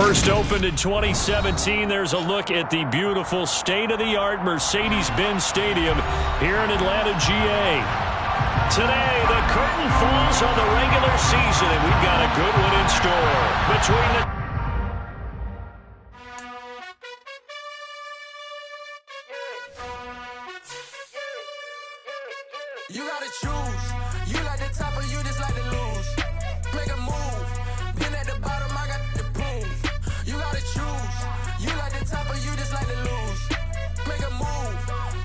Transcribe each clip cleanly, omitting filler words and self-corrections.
First opened in 2017, there's a look at the beautiful state-of-the-art Mercedes-Benz Stadium here in Atlanta, GA. Today, the curtain falls on the regular season, and we've got a good one in store. Between the You gotta choose. You like the top or you just like to lose. Make a move. Been at the bottom, I got the proof. You gotta choose. You like the top or you just like to lose. Make a move.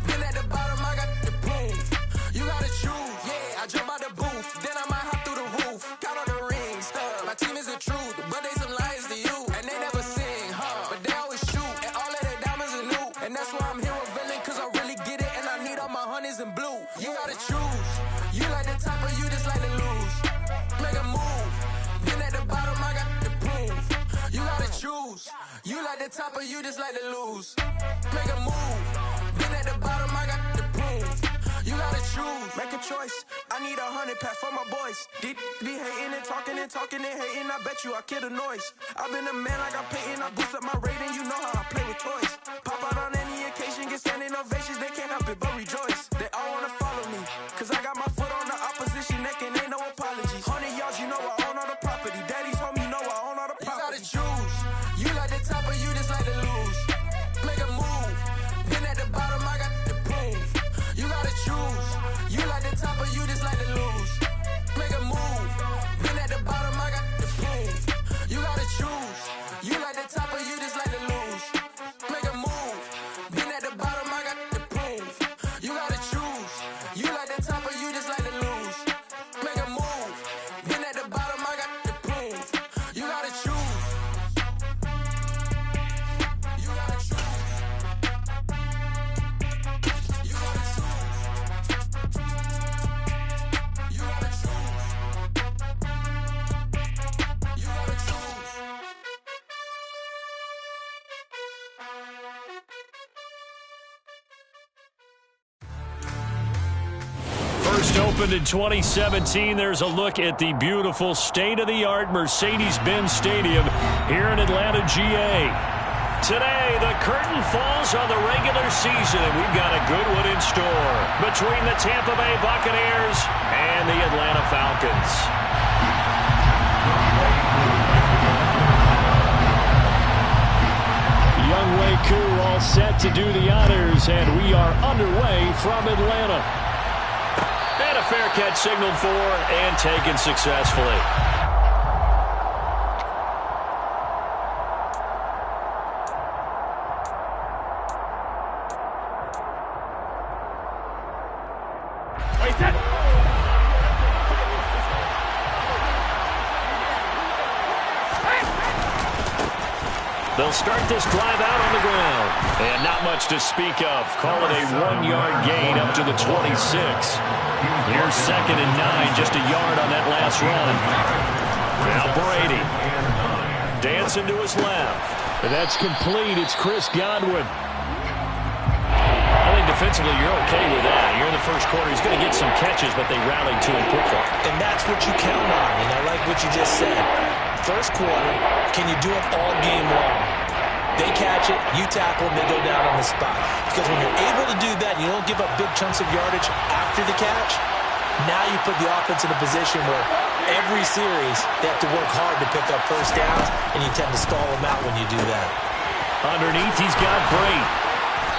Been at the bottom, I got the proof. You gotta choose. Yeah, I jump out the booth. Then I might hop through the roof. Count on the rings. My team is the truth, but they some liars to you. And they never sing, but they always shoot. And all of their diamonds are new. And that's why I'm here with villain, cause I really get it. And I need all my honeys in blue. You gotta choose. You like the top or you just like to lose. Make a move. Been at the bottom, I got the proof. You gotta choose. You like the top or you just like to lose. Make a move. Been at the bottom, I got the proof. You gotta choose. Make a choice. I need 100 pack for my boys. Be hating and talking and hating. I bet you I kill the noise. I've been a man like I'm Peyton. I boost up my rating. You know how I play with toys. Pop out on any occasion, get standing ovations. They can't help it but rejoice. They all wanna follow me, cause I got my foot on the opposition neck and ain't no apologies. 100 yards, you know I own all the property. Daddy's home, you know I own all the property. You gotta choose. You like the top or you just like to lose. Make a move. Been at the bottom, I got the proof. You gotta choose. You like the top or you just like to lose. Make a move. Been at the bottom, I got the proof. You gotta choose. You like the top or you just like to lose. Make a move. Been at the bottom, I got the proof. You gotta choose. You like the top or you just like to lose. Make a move. Been at the bottom, I got the proof. You gotta choose. You gotta choose. You gotta choose. You gotta choose. You gotta choose. First opened in 2017, there's a look at the beautiful state-of-the-art Mercedes-Benz Stadium here in Atlanta, GA. Today, the curtain falls on the regular season, and we've got a good one in store between the Tampa Bay Buccaneers and the Atlanta Falcons. Younghoe Koo all set to do the honors, and we are underway from Atlanta. And a fair catch signaled for and taken successfully. They'll start this drive out on the ground. And not much to speak of. Call it a 1-yard gain up to the 26. Here's 2nd and 9, just a yard on that last run. Now Brady. Dancing to his left. And that's complete. It's Chris Godwin. I think defensively you're okay with that. You're in the first quarter. He's going to get some catches, but they rallied to him quickly. And that's what you count on. And I like what you just said. First quarter, can you do it all game long? They catch it, you tackle them, they go down on the spot. Because when you're able to do that, you don't give up big chunks of yardage after the catch, now you put the offense in a position where every series they have to work hard to pick up first downs, and you tend to stall them out when you do that. Underneath, he's got Brady.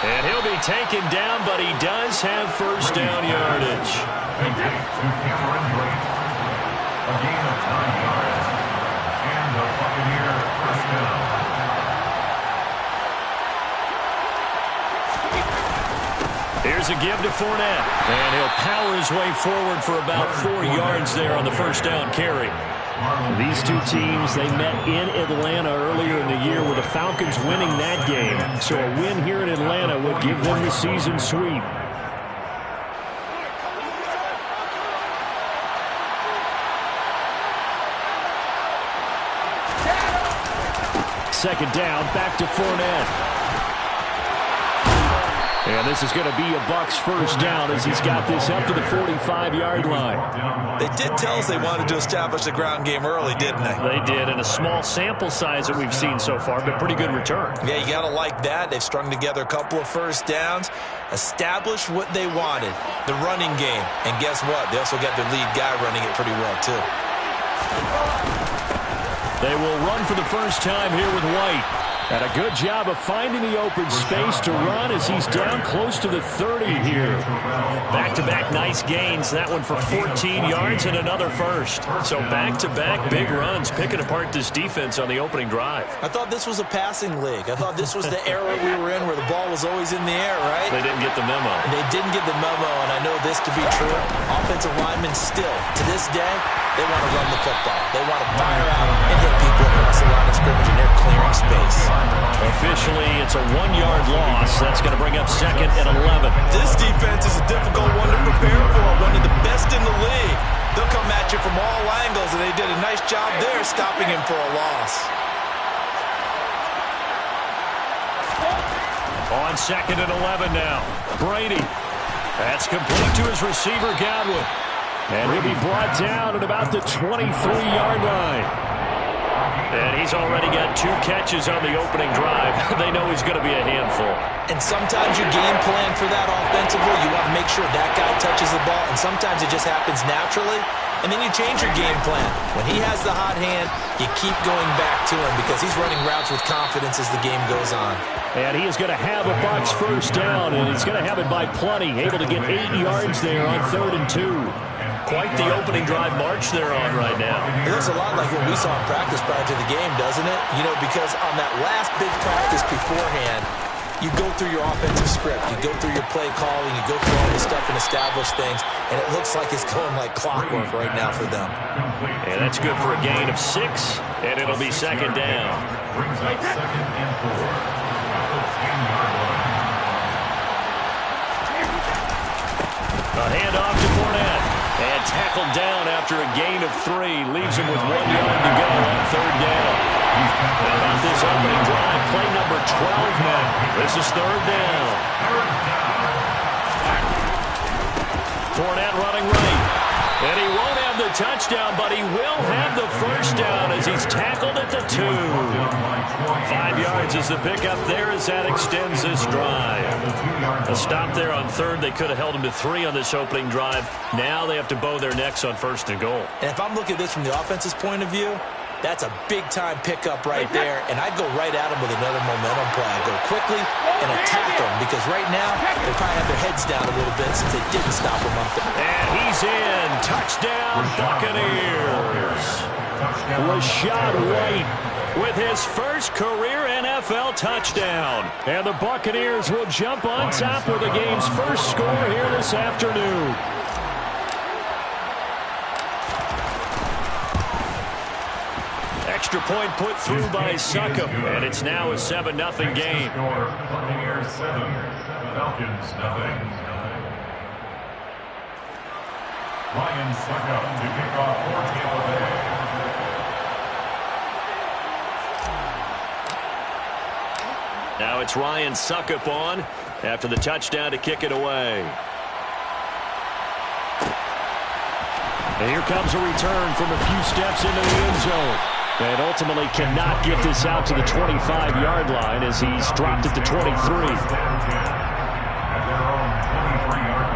And he'll be taken down, but he does have first down yardage. A gain of 9 yards. And the Buccaneer first down. Here's a give to Fournette. And he'll power his way forward for about 4 yards there on the first down carry. These two teams, they met in Atlanta earlier in the year with the Falcons winning that game. So a win here in Atlanta would give them the season sweep. Second down, back to Fournette. And this is going to be a Bucs first down as he's got this up to the 45-yard line. They did tell us they wanted to establish the ground game early, didn't they? They did, in a small sample size that we've seen so far, but pretty good return. Yeah, you got to like that. They've strung together a couple of first downs, established what they wanted, the running game. And guess what? They also got their lead guy running it pretty well, too. They will run for the first time here with White. And a good job of finding the open space to run as he's down close to the 30 here. Back-to-back nice gains. That one for 14 yards and another first. So back-to-back big runs, picking apart this defense on the opening drive. I thought this was a passing league. I thought this was the era we were in where the ball was always in the air, right? They didn't get the memo. They didn't get the memo, and I know this to be true. Offensive linemen still, to this day, they want to run the football. They want to fire out and hit people across the line of scrimmage, and they're clearing space. Officially, it's a 1-yard loss. That's going to bring up 2nd and 11. This defense is a difficult one to prepare for, one of the best in the league. They'll come at you from all angles, and they did a nice job there stopping him for a loss. On 2nd and 11 now. Brady. That's complete to his receiver, Godwin. And he'll be brought down at about the 23-yard line. And he's already got 2 catches on the opening drive. They know he's going to be a handful. And sometimes you game plan for that offensively. You want to make sure that guy touches the ball, and sometimes it just happens naturally. And then you change your game plan. When he has the hot hand, you keep going back to him because he's running routes with confidence as the game goes on. And he is going to have a Bucs first down, and he's going to have it by plenty. Able to get 8 yards there on 3rd and 2. Quite the opening drive march they're on right now. It looks a lot like what we saw in practice prior to the game, doesn't it? You know, because on that last big practice beforehand, you go through your offensive script, you go through your play calling, you go through all this stuff and establish things, and it looks like it's going like clockwork right now for them. And that's good for a gain of 6, and it'll be 2nd down. Brings up 2nd and 4. A handoff to Fournette. And tackled down after a gain of 3. Leaves him with 1 yard to go on 3rd down. How about this opening drive? Play number 12 now. This is 3rd down. Fournette running right. And he won't have the touchdown, but he will have the first down as he's tackled at the 2. 5 yards is the pickup there as that extends this drive. A stop there on 3rd. They could have held him to 3 on this opening drive. Now they have to bow their necks on 1st and goal. And if I'm looking at this from the offense's point of view, that's a big-time pickup right there, and I'd go right at him with another momentum play. I'd go quickly and attack him because right now they probably have their heads down a little bit since they didn't stop him up there. And he's in. Touchdown, Buccaneers. Rashad White with his first career NFL touchdown. And the Buccaneers will jump on top with the game's first score here this afternoon. Extra point put through by Succop, and it's now a 7-0 game. Buccaneers 7, Falcons 0. Ryan Succop to kick off for Tampa Bay. Now it's Ryan Succop on after the touchdown to kick it away. And here comes a return from a few steps into the end zone. And ultimately cannot get this out to the 25-yard line as he's dropped at the 23. At their own 23-yard line.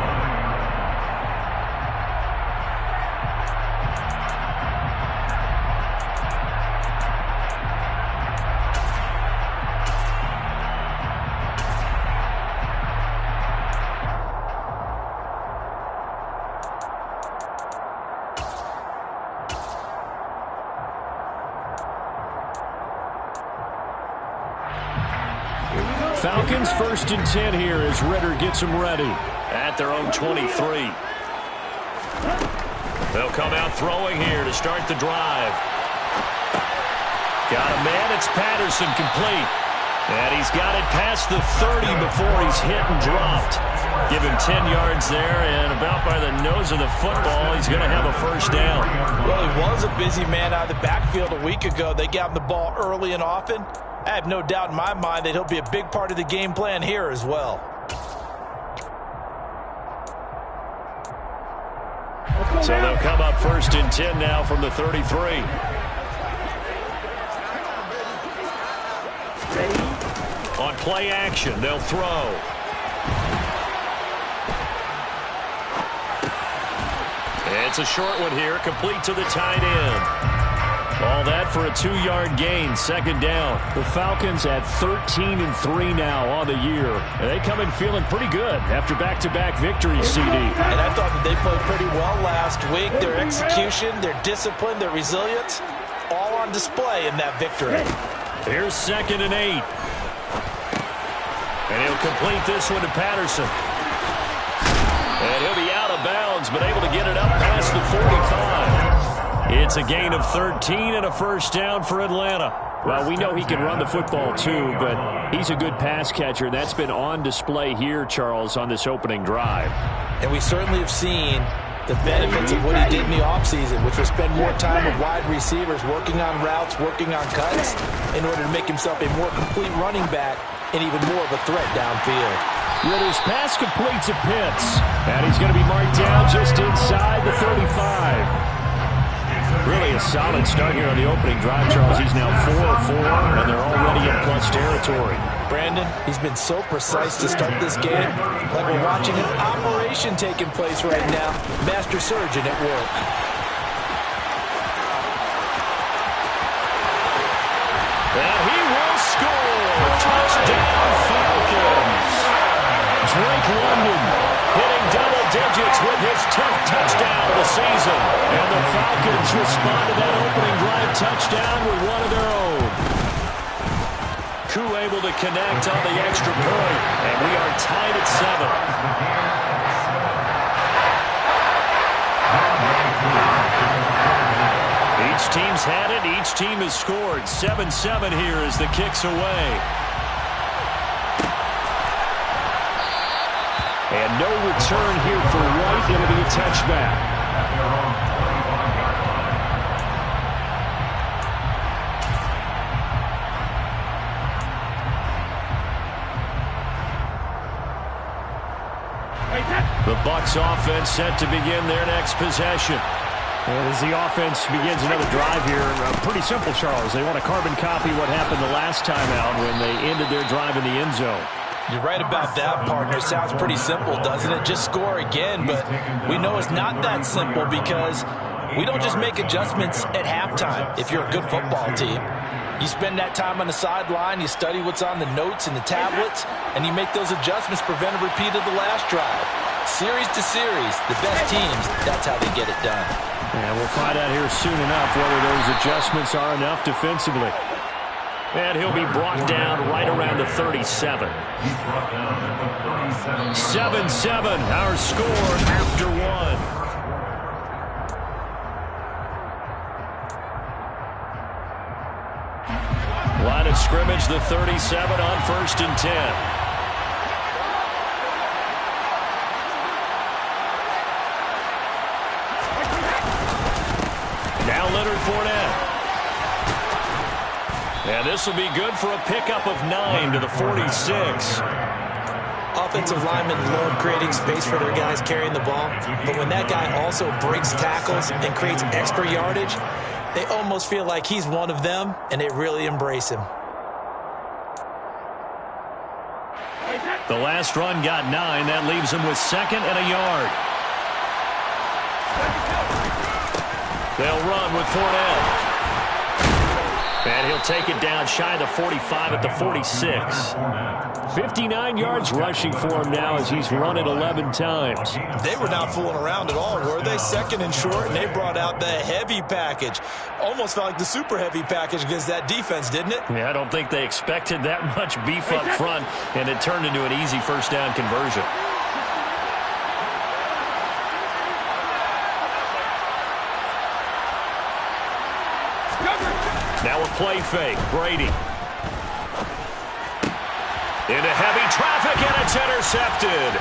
Falcons 1st and 10 here as Ritter gets them ready at their own 23. They'll come out throwing here to start the drive. Got a man, it's Patterson, complete. And he's got it past the 30 before he's hit and dropped. Give him 10 yards there, and about by the nose of the football, he's going to have a first down. Well, he was a busy man out of the backfield a week ago. They got him the ball early and often. I have no doubt in my mind that he'll be a big part of the game plan here as well. So they'll come up 1st and 10 now from the 33. On play action, they'll throw. It's a short one here, complete to the tight end. All that for a 2-yard gain, 2nd down. The Falcons at 13-3 now on the year. And they come in feeling pretty good after back-to-back victories, CD. And I thought that they played pretty well last week. Their execution, their discipline, their resilience, all on display in that victory. Here's 2nd and 8. And he'll complete this one to Patterson. And he'll be out of bounds, but able to get it up past the 45. It's a gain of 13 and a 1st down for Atlanta. Well, we know he can run the football too, but he's a good pass catcher. That's been on display here, Charles, on this opening drive. And we certainly have seen the benefits of what he did in the offseason, which was spend more time with wide receivers, working on routes, working on cuts, in order to make himself a more complete running back and even more of a threat downfield. Ritter's pass complete to Pitts, and he's going to be marked down just inside the 35. Really a solid start here on the opening drive, Charles. He's now 4-4, and they're already in plus territory. Brandon, he's been so precise to start this game, like we're watching an operation taking place right now. Master surgeon at work. And he will score. Touchdown, Falcons. Drake London hitting double digits with his 10th touchdown of the season. And the Falcons respond to that opening drive touchdown with one of their own. Koo able to connect on the extra point, and we are tied at 7. Each team's had it. Each team has scored. 7-7 here as the kick's away. And no return here for White. It'll be a touchback. The Bucs offense set to begin their next possession. And as the offense begins another drive here, pretty simple, Charles. They want to carbon copy what happened the last time out when they ended their drive in the end zone. You're right about that, partner. Sounds pretty simple, doesn't it? Just score again, but we know it's not that simple because we don't just make adjustments at halftime if you're a good football team. You spend that time on the sideline, you study what's on the notes and the tablets, and you make those adjustments, prevent a repeat of the last drive. Series to series, the best teams, that's how they get it done. And we'll find out here soon enough whether those adjustments are enough defensively. And he'll be brought down right around the 37. 7-7, our score after one. Line of scrimmage, the 37 on 1st and 10. Now Leonard Fournette. And this will be good for a pickup of 9 to the 46. Offensive linemen love creating space for their guys carrying the ball, but when that guy also breaks tackles and creates extra yardage, they almost feel like he's one of them, and they really embrace him. The last run got 9. That leaves him with 2nd and a yard. They'll run with Fournette. And he'll take it down shy of the 45 at the 46. 59 yards rushing for him now as he's run it 11 times. They were not fooling around at all, were they? 2nd and short, and they brought out the heavy package. Almost felt like the super heavy package against that defense, didn't it? Yeah, I don't think they expected that much beef up front, and it turned into an easy 1st down conversion. Now a play fake. Brady. Into heavy traffic, and it's intercepted.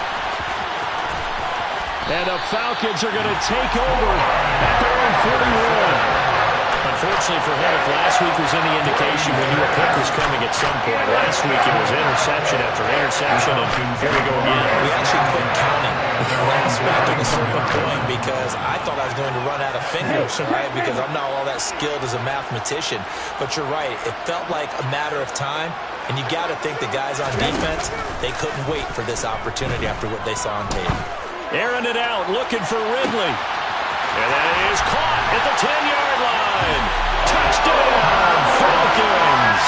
And the Falcons are going to take over at their own 41. unfortunately for him, if last week was any indication, we knew a pick was coming at some point. Last week it was interception after interception, and here we go again. We actually quit counting last week at a certain point because I thought I was going to run out of fingers, right? Because I'm not all that skilled as a mathematician. But you're right. It felt like a matter of time, and you got to think the guys on defense, they couldn't wait for this opportunity after what they saw on tape. Airing it out, looking for Ridley. And that is caught at the 10-yard line. Touchdown, Falcons.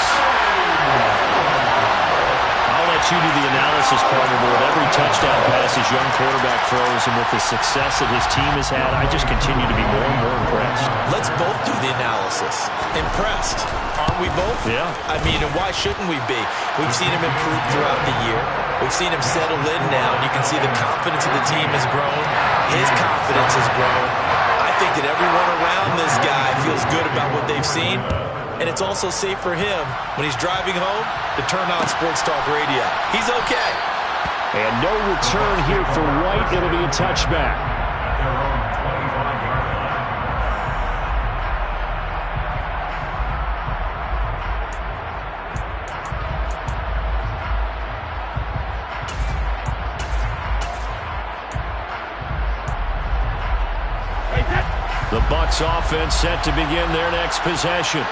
I'll let you do the analysis, partner, but with every touchdown pass his young quarterback throws and with the success that his team has had, I just continue to be more and more impressed. Let's both do the analysis. Impressed. Aren't we both? Yeah. I mean, and why shouldn't we be? We've seen him improve throughout the year. We've seen him settle in now, and you can see the confidence of the team has grown. His confidence has grown. I think that everyone around this guy feels good about what they've seen, and it's also safe for him when he's driving home to turn on Sports Talk Radio. He's okay. And no return here for White. It'll be a touchback. Their own 25-yard line. The Bucs offense set to begin their next possession.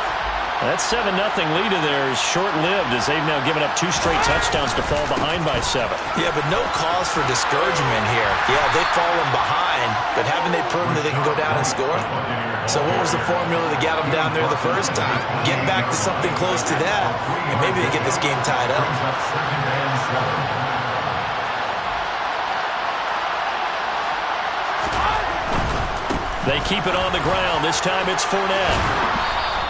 That 7-0 lead of theirs is short-lived as they've now given up 2 straight touchdowns to fall behind by 7. Yeah, but no cause for discouragement here. Yeah, they've fallen behind, but haven't they proven that they can go down and score? So what was the formula that got them down there the first time? Get back to something close to that, and maybe they get this game tied up. They keep it on the ground. This time it's Fournette.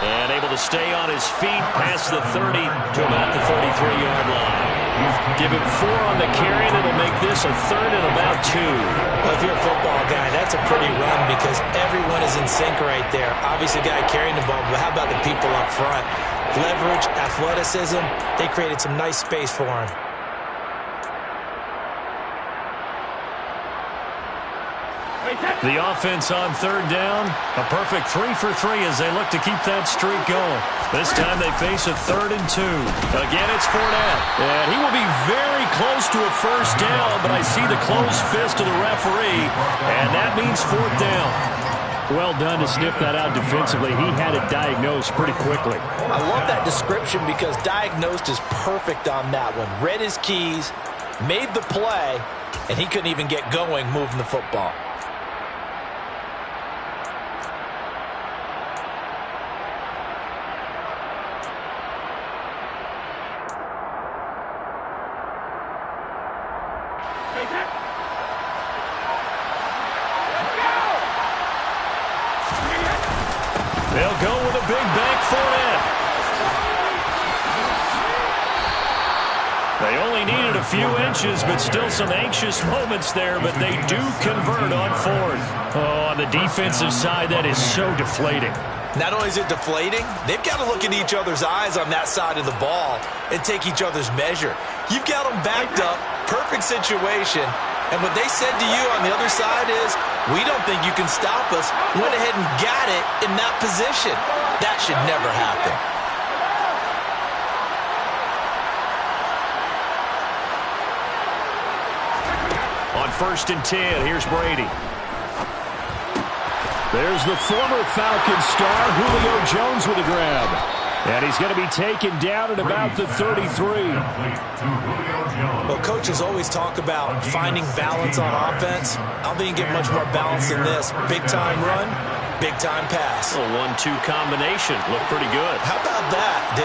And able to stay on his feet past the 30 to about the 33-yard line. Give him 4 on the carry, and it'll make this a 3rd and about 2. Well, if you're a football guy, that's a pretty run because everyone is in sync right there. Obviously, the guy carrying the ball, but how about the people up front? Leverage, athleticism, they created some nice space for him. The offense on 3rd down. A perfect 3 for 3 as they look to keep that streak going. This time they face a 3rd and 2. Again, it's Fournette. And he will be very close to a first down, but I see the closed fist of the referee, and that means 4th down. Well done to sniff that out defensively. He had it diagnosed pretty quickly. I love that description because diagnosed is perfect on that one. Read his keys, made the play, and he couldn't even get going moving the football. They'll go with a big bank Fournette. They only needed a few inches, but still some anxious moments there, but they do convert on 4th. Oh, on the defensive side, that is so deflating. Not only is it deflating, they've got to look in each other's eyes on that side of the ball and take each other's measure. You've got them backed up, perfect situation, and what they said to you on the other side is, we don't think you can stop us. Went ahead and got it in that position. That should never happen. On 1st and 10, here's Brady. There's the former Falcons star, Julio Jones with a grab. And he's going to be taken down at about the 33. Well, coaches always talk about finding balance on offense. I don't think you get much more balance than this. Big-time run, big-time pass. A 1-2 combination. Looked pretty good. How about that?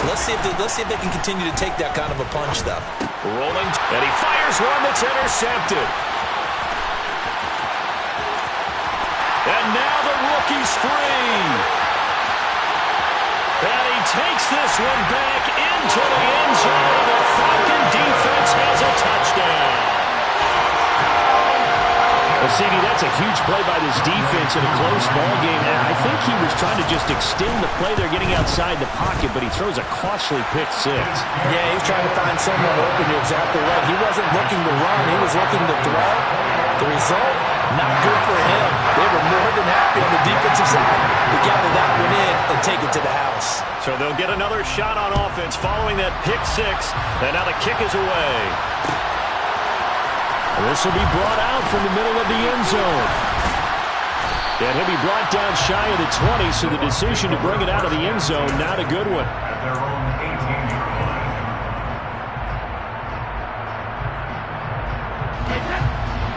Let's see if they can continue to take that kind of a punch, though. Rolling, and he fires one that's intercepted. And now the rookie's free. And he takes this one back into the end zone. The Falcon defense has a touchdown. Well, CD, that's a huge play by this defense in a close ball game. And I think he was trying to just extend the play there, getting outside the pocket, but he throws a costly pick 6. Yeah, he's trying to find someone open. You're exactly right. He wasn't looking to run. He was looking to throw. The result, not good for him. They were more than happy on the defensive side to gather that one in and take it to the house. So they'll get another shot on offense following that pick six. And now the kick is away. This will be brought out from the middle of the end zone. And he'll be brought down shy of the 20, so the decision to bring it out of the end zone, not a good one. At their own 18-yard line.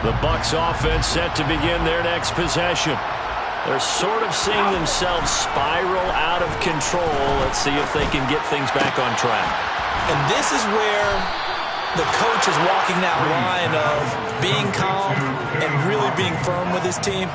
The Bucs offense set to begin their next possession. They're sort of seeing themselves spiral out of control. Let's see if they can get things back on track. And this is where the coach is walking that line of being calm and really being firm with his team.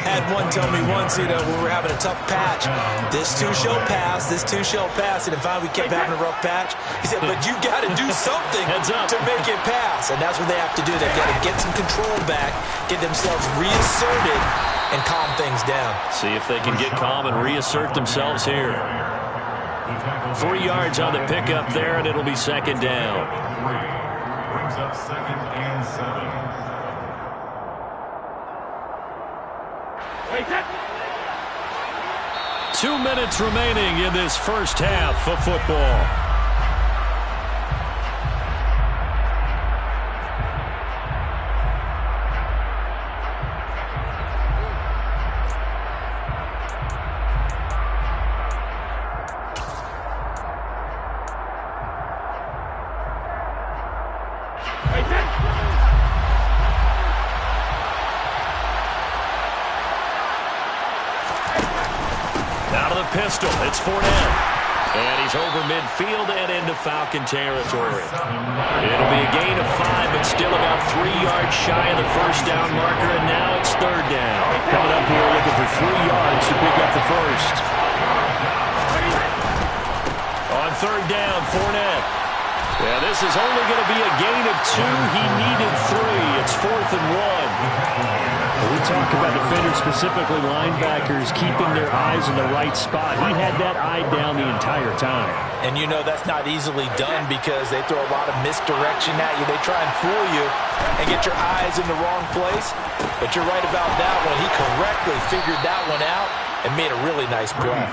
Had one tell me once, when we were having a tough patch, this too shall pass, this too shall pass. And if we kept having a rough patch, he said, but you got to do something to make it pass. And that's what they have to do. They've got to get some control back, get themselves reasserted, and calm things down. See if they can get calm and reassert themselves here. 3 yards on the pickup there, and it'll be second down. Brings up 2nd and 7. 2 minutes remaining in this first half of football. Pistol. It's Fournette. And he's over midfield and into Falcon territory. It'll be a gain of 5, but still about 3 yards shy of the first down marker, and now it's third down. Coming up here looking for 3 yards to pick up the first. On third down, Fournette. Yeah, this is only going to be a gain of 2. He needed 3. It's 4th and 1. We talk about defenders, specifically linebackers, keeping their eyes in the right spot. He had that eye down the entire time. And that's not easily done because they throw a lot of misdirection at you. They try and fool you and get your eyes in the wrong place. But you're right about that one. He correctly figured that one out and made a really nice play.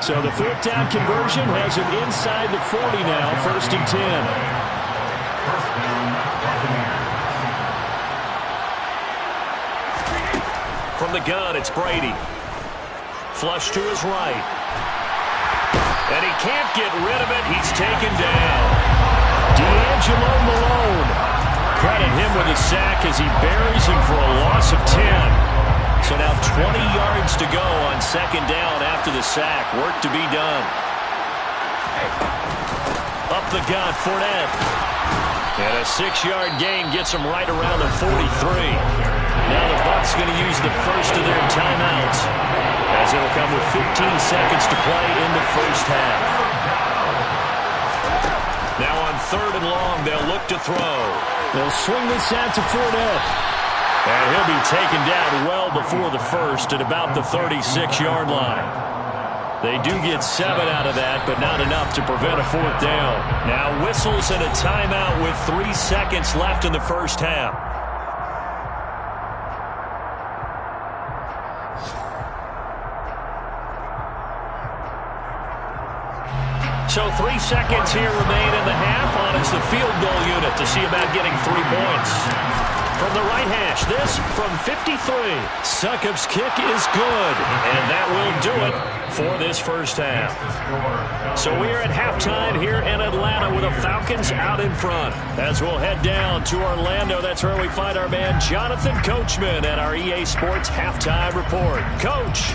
So the 4th down conversion has him inside the 40 now, 1st and 10. From the gun, it's Brady. Flush to his right. And he can't get rid of it. He's taken down. D'Angelo Malone. Credit him with a sack as he buries him for a loss of 10. So now 20 yards to go on second down after the sack. Work to be done. Up the gut, Fournette. And a 6-yard gain gets him right around the 43. Now the Bucs going to use the first of their timeouts, as it'll come with 15 seconds to play in the first half. Now on third and long, they'll look to throw. They'll swing this out to Fournette. And he'll be taken down well before the first at about the 36-yard line. They do get 7 out of that, but not enough to prevent a 4th down. Now whistles and a timeout with 3 seconds left in the first half. So 3 seconds here remain in the half. On is the field goal unit to see about getting 3 points. From the right hash, this from 53. Succop's kick is good, and that will do it for this first half. So we are at halftime here in Atlanta with the Falcons out in front. As we'll head down to Orlando, that's where we find our man Jonathan Coachman at our EA Sports Halftime Report. Coach.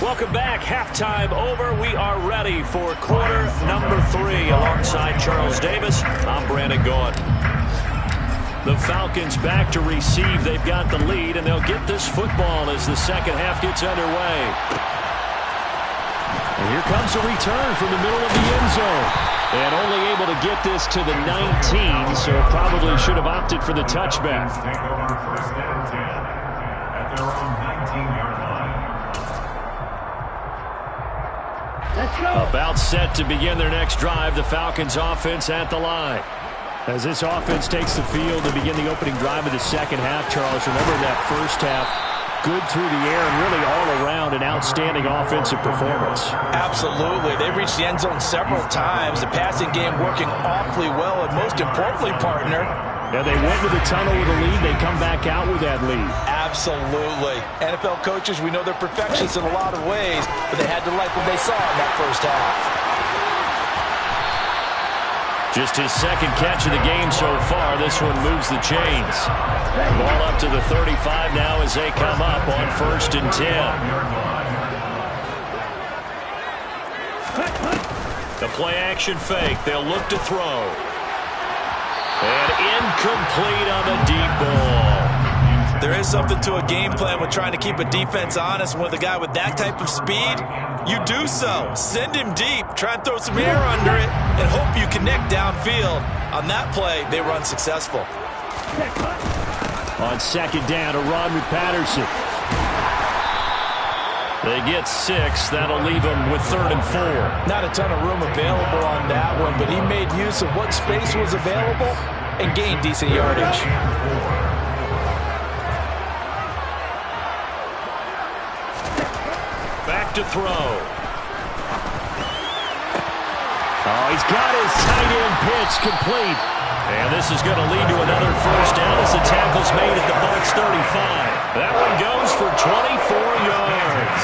Welcome back. Halftime over. We are ready for quarter number 3 alongside Charles Davis. I'm Brandon Gaud. The Falcons back to receive. They've got the lead, and they'll get this football as the second half gets underway. And here comes a return from the middle of the end zone. And only able to get this to the 19, so probably should have opted for the touchback. Take over 1st and 10 at their own 19-yard line. About set to begin their next drive, the Falcons offense at the line. As this offense takes the field to begin the opening drive of the second half, Charles, remember that first half, good through the air and really all around an outstanding offensive performance. Absolutely. They reached the end zone several times. The passing game working awfully well, and most importantly, partner, yeah, they went to the tunnel with a lead. They come back out with that lead. Absolutely. NFL coaches, we know they're perfectionists in a lot of ways, but they had to like what they saw in that first half. Just his second catch of the game so far. This one moves the chains. Ball up to the 35 now as they come up on 1st and 10. The play action fake. They'll look to throw. And incomplete on the deep ball. There is something to a game plan with trying to keep a defense honest. With a guy with that type of speed, you do so. Send him deep. Try and throw some air under it and hope you connect downfield. On that play, they were unsuccessful. On 2nd down, a run with Patterson. They get 6. That'll leave them with 3rd and 4. Not a ton of room available on that one, but he made use of what space was available and gained decent yardage. Back to throw. Oh, he's got his tight end pitch complete. And this is going to lead to another 1st down as the tackle's made at the Bucs 35. That one goes for 24 yards.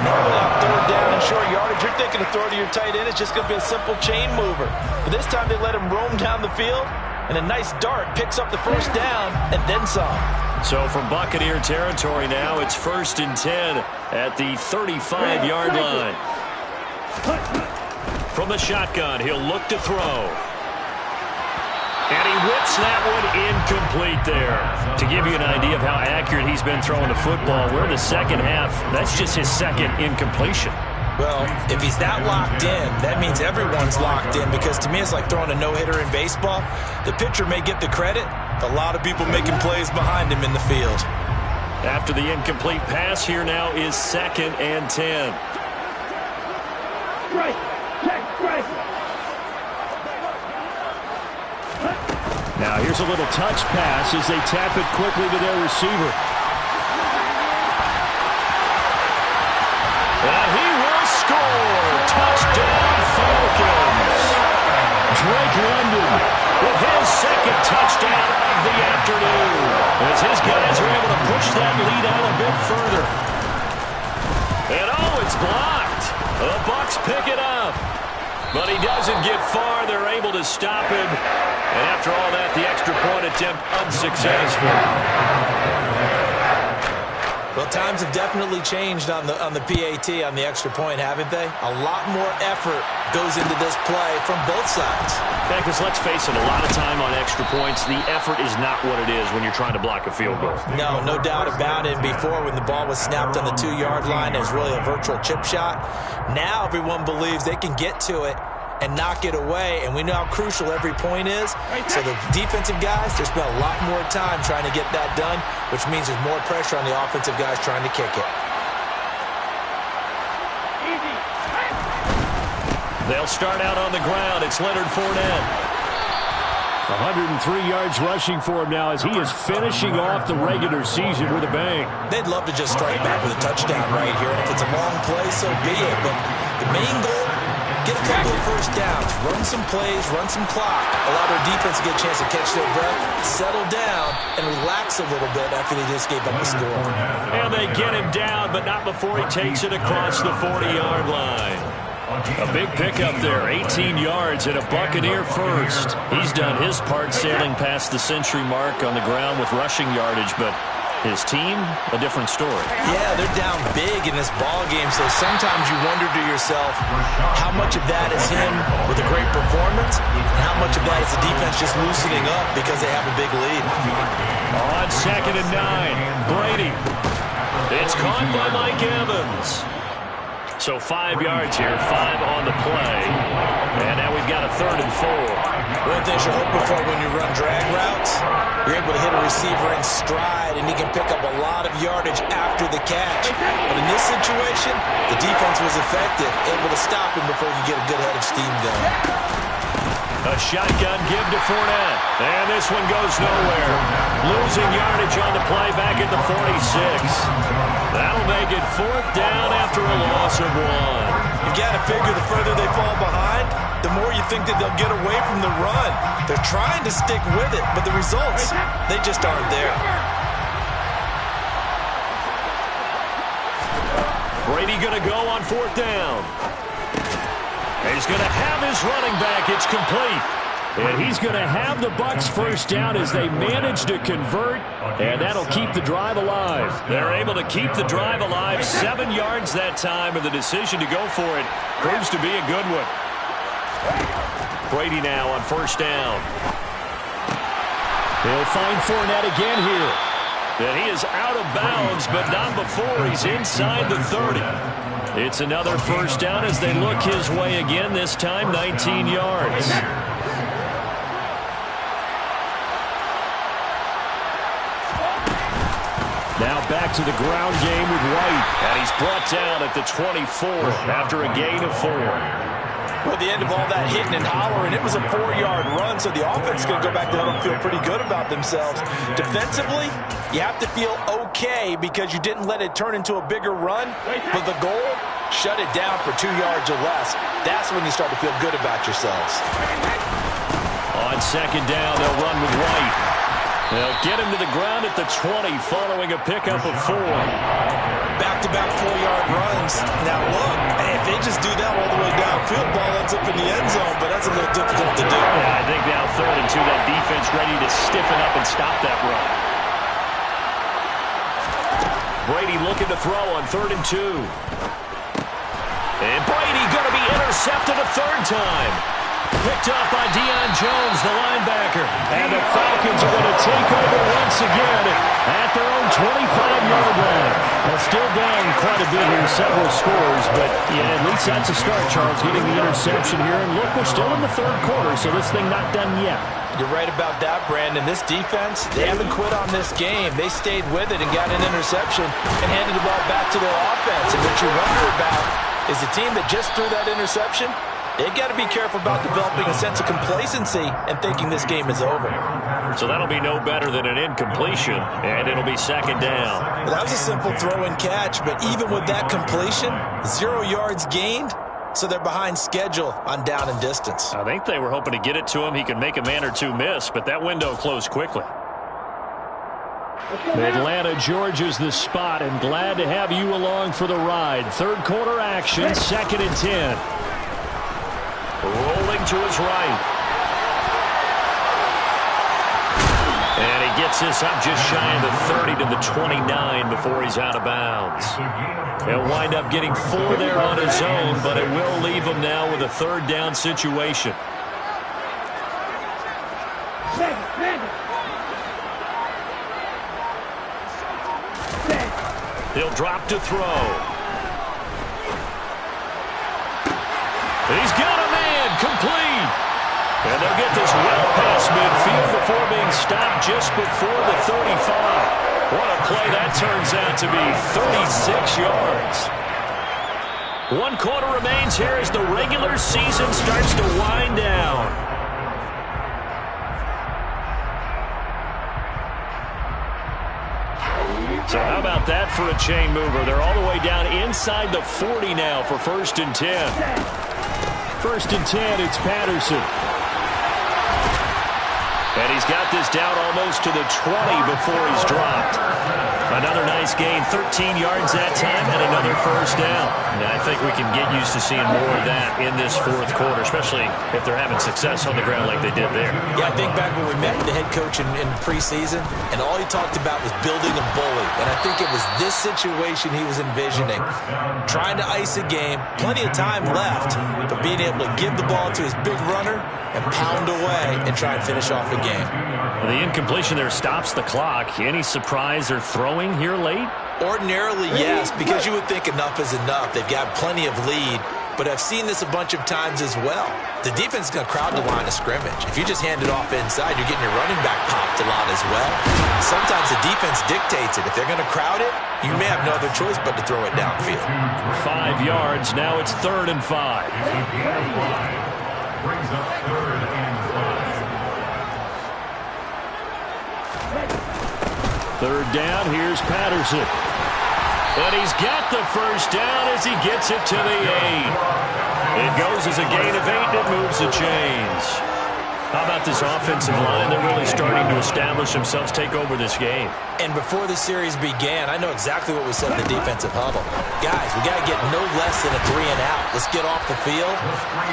Normally on 3rd down and short yardage, you're thinking to throw to your tight end. It's just going to be a simple chain mover. But this time they let him roam down the field, and a nice dart picks up the 1st down and then some. So from Buccaneer territory now, it's 1st and 10 at the 35-yard line. From the shotgun, he'll look to throw. And he whips that one incomplete there. To give you an idea of how accurate he's been throwing the football, we're in the second half. That's just his 2nd incompletion. Well, if he's that locked in, that means everyone's locked in, because to me it's like throwing a no-hitter in baseball. The pitcher may get the credit, a lot of people making plays behind him in the field. After the incomplete pass, here now is 2nd and 10. Right, check, right. Now here's a little touch pass as they tap it quickly to their receiver. And he will score. Touchdown, Falcons. Drake London with his 2nd touchdown of the afternoon, as his guys are able to push that lead out a bit further. And it's blocked. The Bucs pick it up. But he doesn't get far. They're able to stop him. And after all that, the extra point attempt unsuccessful. Well, times have definitely changed on the PAT, on the extra point, haven't they? A lot more effort goes into this play from both sides. Yeah, because let's face it, a lot of time on extra points, the effort is not what it is when you're trying to block a field goal. No doubt about it. Before, when the ball was snapped on the 2-yard line, it was really a virtual chip shot. Now everyone believes they can get to it and knock it away, and we know how crucial every point is. So the defensive guys, they spent a lot more time trying to get that done, which means there's more pressure on the offensive guys trying to kick it. They'll start out on the ground. It's Leonard Fournette. 103 yards rushing for him now as he is finishing off the regular season with a bang. They'd love to just strike back with a touchdown right here, and if it's a long play, so be it. But the main goal, get a couple of 1st downs, run some plays, run some clock, allow their defense to get a chance to catch their breath, settle down, and relax a little bit after they just gave up a score. And they get him down, but not before he takes it across the 40-yard line. A big pickup there, 18 yards and a Buccaneer 1st. He's done his part sailing past the century mark on the ground with rushing yardage, but his team, a different story. Yeah, they're down big in this ball game, so sometimes you wonder to yourself how much of that is him with a great performance and how much of that is the defense just loosening up because they have a big lead. On 2nd and 9, Brady. It's caught by Mike Evans. So 5 yards here, 5 on the play. And now we've got a 3rd and 4. One thing you're hoping for when you run drag routes, you're able to hit a receiver in stride, and he can pick up a lot of yardage after the catch. But in this situation, the defense was effective, able to stop him before you get a good head of steam going. A shotgun give to Fournette. And this one goes nowhere. Losing yardage on the play back at the 46. That'll make it 4th down after a loss of 1. You got to figure the further they fall behind, the more you think that they'll get away from the run. They're trying to stick with it, but the results, they just aren't there. Brady going to go on 4th down. He's going to have his running back. It's complete. And he's going to have the Bucs 1st down as they manage to convert, and that'll keep the drive alive. They're able to keep the drive alive. 7 yards that time, and the decision to go for it proves to be a good one. Brady now on 1st down. He'll find Fournette again here. And he is out of bounds, but not before he's inside the 30. It's another 1st down as they look his way again, this time 19 yards. Now back to the ground game with White. And he's brought down at the 24 after a gain of 4. Well, at the end of all that hitting and hollering, it was a 4-yard run, so the offense is going to go back there and feel pretty good about themselves. Defensively, you have to feel okay because you didn't let it turn into a bigger run, but the goal, shut it down for 2 yards or less. That's when you start to feel good about yourselves. On 2nd down, they'll run with White. They'll get him to the ground at the 20 following a pickup of 4. Back-to-back 4-yard runs. Now look, if they just do that all the way downfield, ball ends up in the end zone, but that's a little difficult to do. Yeah, I think now 3rd and 2, that defense ready to stiffen up and stop that run. Brady looking to throw on 3rd and 2. And Brady going to be intercepted a 3rd time. Picked up by Deion Jones, the linebacker. And the Falcons are going to take over once again at their own 25-yard line. They're still down quite a bit here, several scores, but yeah, at least that's a start, Charles, getting the interception here. And look, we're still in the 3rd quarter, so this thing not done yet. You're right about that, Brandon. This defense, they haven't quit on this game. They stayed with it and got an interception and handed the ball back to their offense. And what you wonder about is the team that just threw that interception, they've got to be careful about developing a sense of complacency and thinking this game is over. So that'll be no better than an incompletion, and it'll be 2nd down. Well, that was a simple throw and catch, but even with that completion, 0 yards gained, so they're behind schedule on down and distance. I think they were hoping to get it to him. He could make a man or two miss, but that window closed quickly. Atlanta, Georgia's the spot, and glad to have you along for the ride. 3rd quarter action, 2nd and 10. Rolling to his right. And he gets this up just shy of the 30 to the 29 before he's out of bounds. He'll wind up getting 4 there on his own, but it will leave him now with a 3rd down situation. He'll drop to throw. He's got a man complete. And they'll get this well past midfield before being stopped just before the 35. What a play that turns out to be. 36 yards. 1 quarter remains here as the regular season starts to wind down. So how about that for a chain mover? They're all the way down inside the 40 now for 1st and 10. 1st and 10, it's Patterson. And he's got this down almost to the 20 before he's dropped. Another nice gain, 13 yards that time, and another 1st down. And I think we can get used to seeing more of that in this 4th quarter, especially if they're having success on the ground like they did there. Yeah, I think back when we met with the head coach in preseason, and all he talked about was building a bully. And I think it was this situation he was envisioning. Trying to ice a game, plenty of time left, but being able to give the ball to his big runner and pound away and try and finish off a game. Well, the incompletion there stops the clock. Any surprise they're throwing here late? Ordinarily, yes, because you would think enough is enough. They've got plenty of lead, but I've seen this a bunch of times as well. The defense is going to crowd the line of scrimmage. If you just hand it off inside, you're getting your running back popped a lot as well. Sometimes the defense dictates it. If they're going to crowd it, you may have no other choice but to throw it downfield. 5 yards. Now it's 3rd and 5. Brings up 3rd and Third down, here's Patterson. And he's got the first down as he gets it to the 8. It goes as a gain of 8, and it moves the chains. How about this offensive line? They're really starting to establish themselves, take over this game. And before the series began, I know exactly what we said in the defensive huddle. Guys, we got to get no less than a 3 and out. Let's get off the field.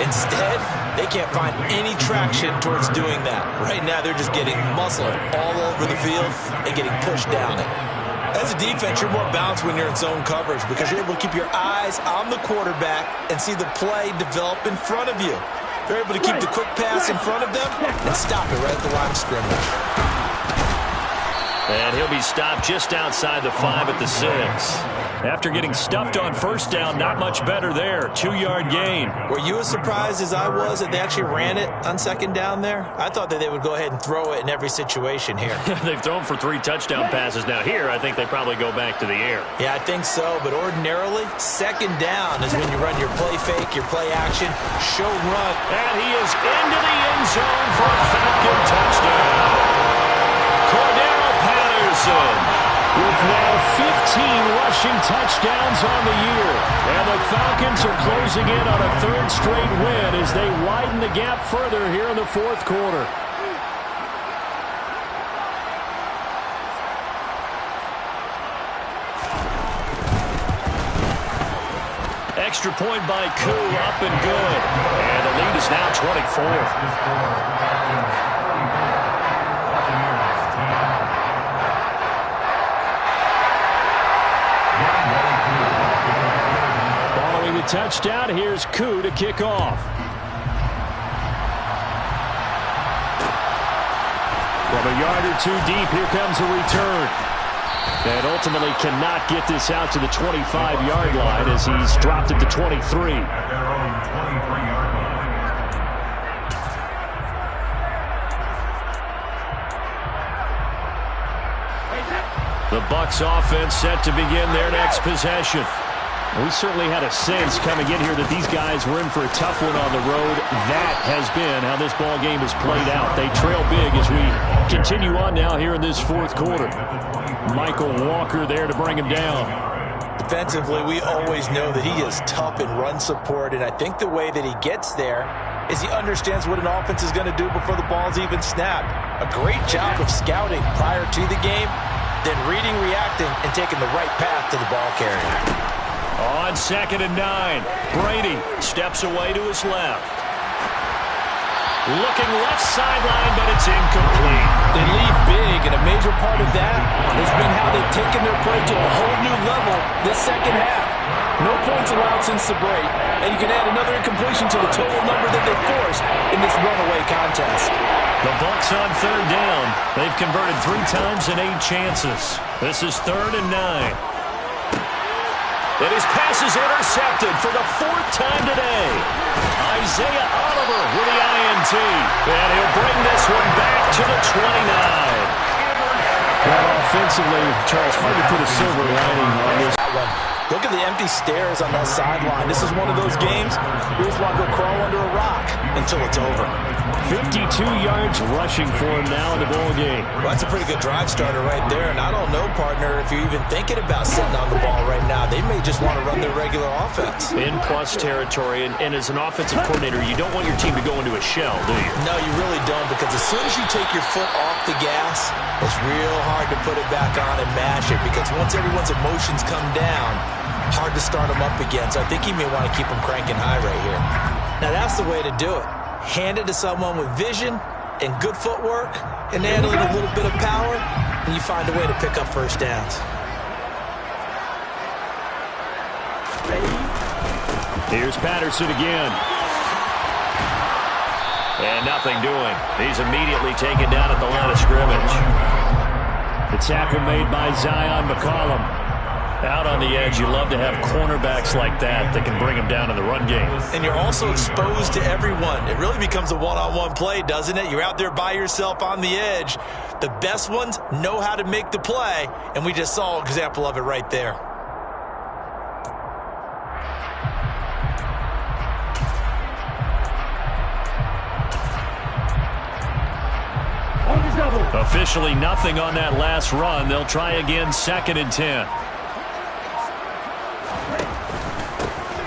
Instead, they can't find any traction towards doing that. Right now, they're just getting muscled all over the field and getting pushed down it. As a defense, you're more balanced when you're in zone coverage because you're able to keep your eyes on the quarterback and see the play develop in front of you. They're able to keep the quick pass in front of them and stop it right at the line of scrimmage. And he'll be stopped just outside the 5 at the 6. After getting stuffed on first down, not much better there. 2-yard gain. Were you as surprised as I was that they actually ran it on second down there? I thought that they would go ahead and throw it in every situation here. They've thrown for 3 touchdown passes. Now here, I think they probably go back to the air. Yeah, I think so. But ordinarily, second down is when you run your play fake, your play action, show run. And he is into the end zone for a Falcon touchdown. Cordero Patterson with now 15 rushing touchdowns on the year. And the Falcons are closing in on a 3rd straight win as they widen the gap further here in the 4th quarter. Extra point by Koo, up and good. And the lead is now 24. Touchdown. Here's Koo to kick off. From a yard or 2 deep, here comes a return. And ultimately cannot get this out to the 25-yard line as he's dropped it to 23. At their own 23-yard line. The Bucs offense set to begin their next possession. We certainly had a sense coming in here that these guys were in for a tough one on the road. That has been how this ball game has played out. They trail big as we continue on now here in this 4th quarter. Michael Walker there to bring him down. Defensively, we always know that he is tough in run support, and I think the way that he gets there is he understands what an offense is going to do before the ball's even snapped. A great job of scouting prior to the game, then reading, reacting, and taking the right path to the ball carrier. On 2nd and 9, Brady steps away to his left. Looking left sideline, but it's incomplete. They lead big, and a major part of that has been how they've taken their play to a whole new level this second half. No points allowed since the break, and you can add another incompletion to the total number that they forced in this runaway contest. The Bucs on 3rd down. They've converted 3 times in 8 chances. This is 3rd and 9. And his pass is intercepted for the 4th time today. Isaiah Oliver with the INT. And he'll bring this one back to the 29. Well, offensively, Charles, hard to put a silver lining on this. Look at the empty stares on that sideline. This is one of those games you just want to go crawl under a rock until it's over. 52 yards rushing for him now in the ball game. Well, that's a pretty good drive starter right there. And I don't know, partner, if you're even thinking about sitting on the ball right now. They may just want to run their regular offense. In plus territory, and as an offensive coordinator, you don't want your team to go into a shell, do you? No, you really don't, because as soon as you take your foot off the gas, it's real hard to put it back on and mash it, because once everyone's emotions come down, hard to start them up again. So I think he may want to keep them cranking high right here. Now that's the way to do it. Hand it to someone with vision and good footwork and add a little bit of power, and you find a way to pick up first downs. Here's Patterson again. And nothing doing. He's immediately taken down at the line of scrimmage. The tackle made by Zion McCollum. Out on the edge, you love to have cornerbacks like that can bring them down in the run game. And you're also exposed to everyone. It really becomes a one-on-one play, doesn't it? You're out there by yourself on the edge. The best ones know how to make the play, and we just saw an example of it right there. Officially nothing on that last run. They'll try again, 2nd and 10.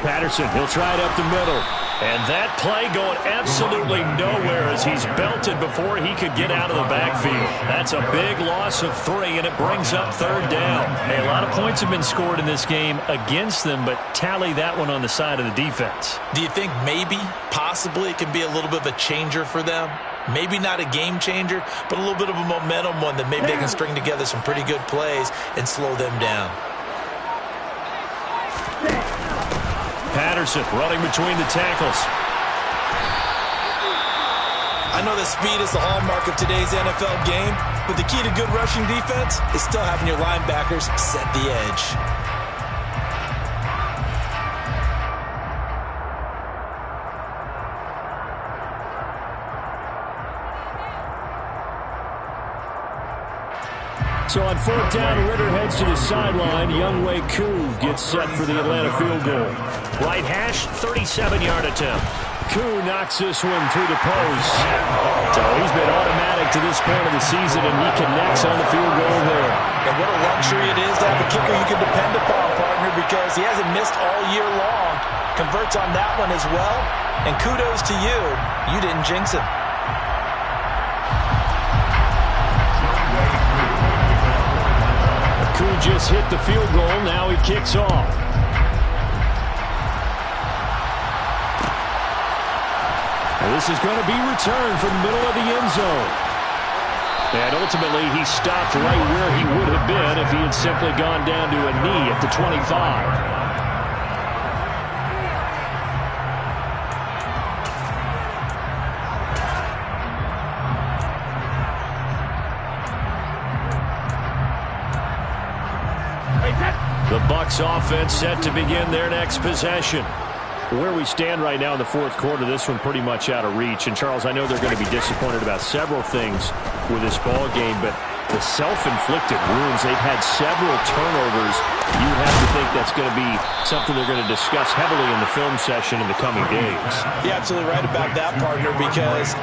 Patterson, he'll try it up the middle. And that play going absolutely nowhere as he's belted before he could get out of the backfield. That's a big loss of 3, and it brings up 3rd down. Hey, a lot of points have been scored in this game against them, but tally that one on the side of the defense. Do you think maybe, possibly, it can be a little bit of a changer for them? Maybe not a game changer, but a little bit of a momentum one that maybe they can string together some pretty good plays and slow them down. Patterson running between the tackles. I know that speed is the hallmark of today's NFL game, but the key to good rushing defense is still having your linebackers set the edge. So on 4th down, Ritter heads to the sideline. Younghoe Koo gets set for the Atlanta field goal. Right hash, 37-yard attempt. Koo knocks this one through the post. So he's been automatic to this point of the season, and he connects on the field goal there. And what a luxury it is to have a kicker you can depend upon, partner, because he hasn't missed all year long. Converts on that one as well. And kudos to you. You didn't jinx him. Koo just hit the field goal. Now he kicks off. And this is going to be returned from the middle of the end zone. And ultimately, he stopped right where he would have been if he had simply gone down to a knee at the 25. The Bucs offense set to begin their next possession. Where we stand right now in the 4th quarter, this one pretty much out of reach. And, Charles, I know they're going to be disappointed about several things with this ball game, but the self-inflicted wounds, they've had several turnovers. You would have to think that's going to be something they're going to discuss heavily in the film session in the coming days. You're absolutely right about that, partner, because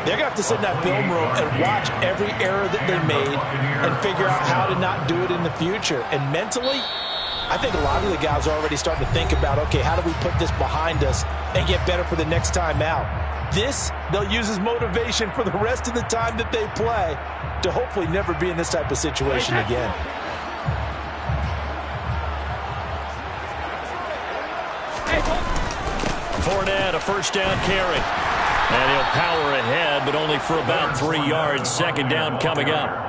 they're going to have to sit in that film room and watch every error that they made and figure out how to not do it in the future. And mentally, I think a lot of the guys are already starting to think about, okay, how do we put this behind us and get better for the next time out? This, they'll use as motivation for the rest of the time that they play to hopefully never be in this type of situation again. Fournette, a 1st down carry. And he'll power ahead, but only for about 3 yards. 2nd down coming up.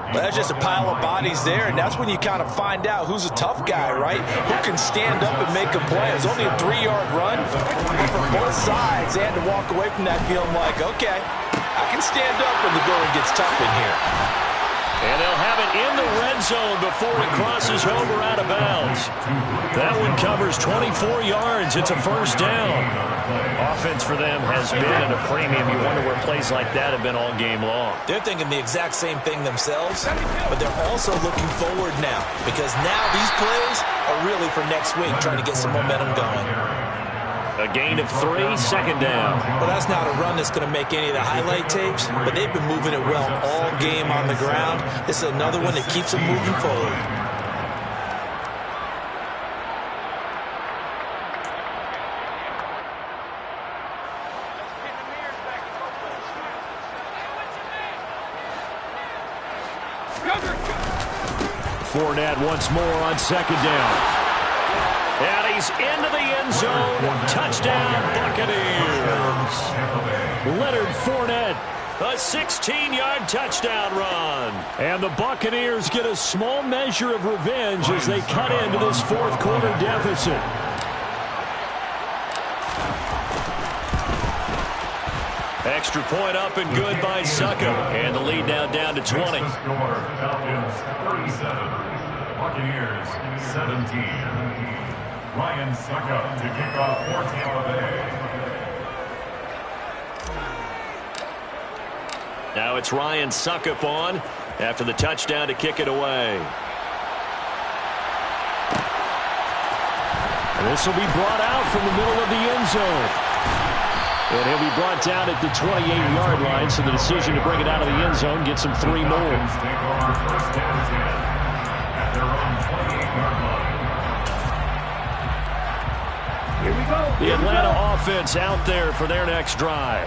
Well, that's just a pile of bodies there, and that's when you kind of find out who's a tough guy, right? Who can stand up and make a play. It's only a 3-yard run, but from both sides, they had to walk away from that feeling like, okay, I can stand up when the going gets tough in here. And they'll have it in the red zone before it crosses over out of bounds. That one covers 24 yards. It's a 1st down. Offense for them has been at a premium. You wonder where plays like that have been all game long. They're thinking the exact same thing themselves, but they're also looking forward now because now these plays are really for next week, trying to get some momentum going. A gain of 3, 2nd down. Well, that's not a run that's going to make any of the highlight tapes, but they've been moving it well all game on the ground. This is another one that keeps them moving forward. Fournette once more on 2nd down. And he's into the end zone. Touchdown, Buccaneers. Leonard Fournette. A 16-yard touchdown run. And the Buccaneers get a small measure of revenge as they cut into this 4th quarter deficit. Extra point up and good by Succo. And the lead now down to 20. Falcons 37, Buccaneers 17. Ryan Succo to kick off for Tampa Bay. Now it's Ryan Suckup on after the touchdown to kick it away. And this will be brought out from the middle of the end zone. And he'll be brought down at the 28-yard line, so the decision to bring it out of the end zone gets him 3 more. Take over first down and 10 at their own 28-yard line. Here we go. The Atlanta offense out there for their next drive.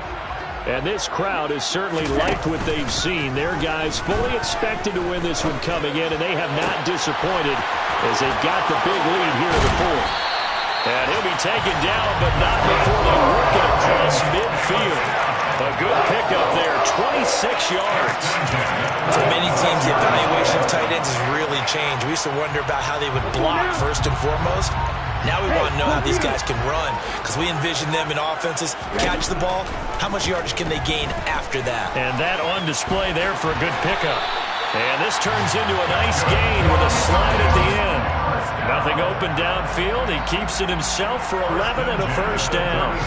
And this crowd has certainly liked what they've seen. Their guys fully expected to win this one coming in, and they have not disappointed as they've got the big lead here in the fourth. And he'll be taken down, but not before they work it across midfield. A good pickup there, 26 yards. For many teams, the evaluation of tight ends has really changed. We used to wonder about how they would block first and foremost. Now we want to know how these guys can run, because we envision them in offenses, catch the ball, how much yardage can they gain after that? And that on display there for a good pickup. And this turns into a nice gain with a slide at the end. Nothing open downfield. He keeps it himself for 11 and a first down.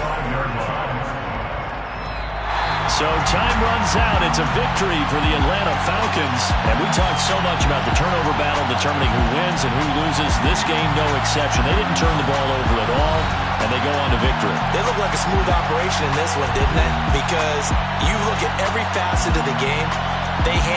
So time runs out. It's a victory for the Atlanta Falcons. And we talked so much about the turnover battle determining who wins and who loses. This game, no exception. They didn't turn the ball over at all, and they go on to victory. They look like a smooth operation in this one, didn't they? Because you look at every facet of the game, they